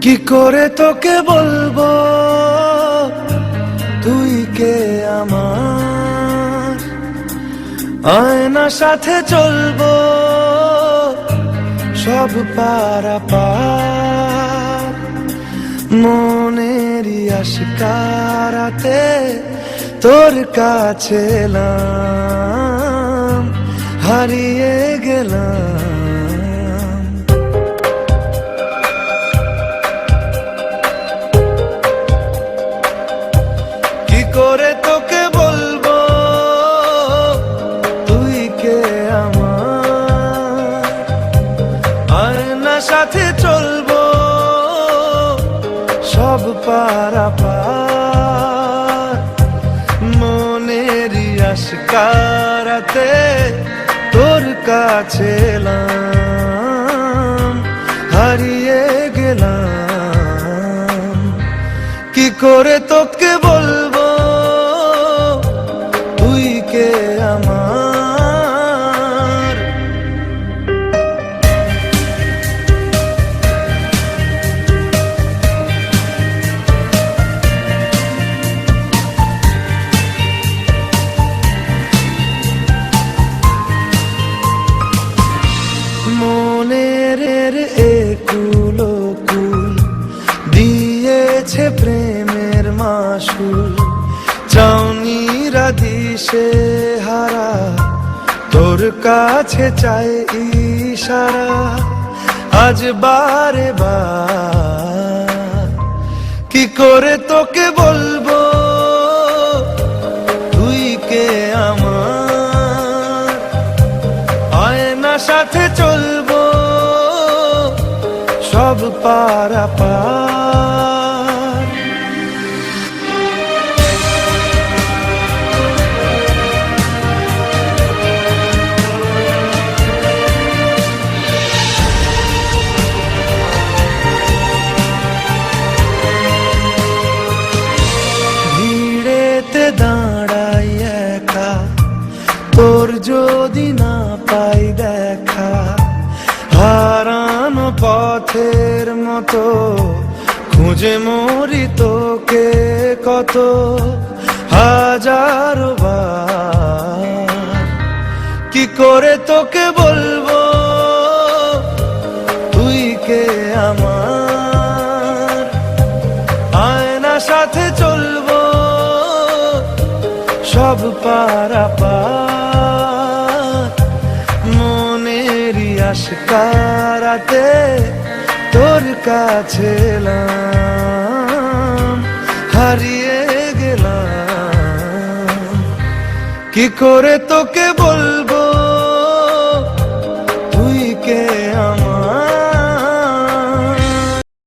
কি করে তোকে বলবো তুই কে আমার, আয়না সাথে চলবো সব পারাপার, মনেরই আশকারাতে তোর কাছে এলাম, হারিয়ে গেলাম। কি করে তোকে বলবো তুই কে আমার, আয়না সাথে চলবো সব পারাপার, মনেরই আশকারাতে তোর কাছে এলাম, হারিয়ে গেলাম। কি করে তোকে বলবো তুই কে আমার। মনের একুলো কুল দিয়েছে প্রেমের মাসুল, চাউনিরা দিশে হারা তোর কাছে চাই ইশারা, আজ বারে বার। কি করে তোকে বলবো তুই কে আমার, আয়না সাথে চলবো সব পারাপার। ভিড়েতে দাঁড়াই একা তোর যদি না পাই দেখা, হারানো পথের মতো খুঁজে মরি তোকে কত হাজারো বার। কি করে তোকে বলবো তুই কে আমার, আয়না সাথে চলবো সব পারাপার, মনেরই আশকারাতে তোর কাছে এলাম, হারিয়ে গেলাম। কি করে তোকে বল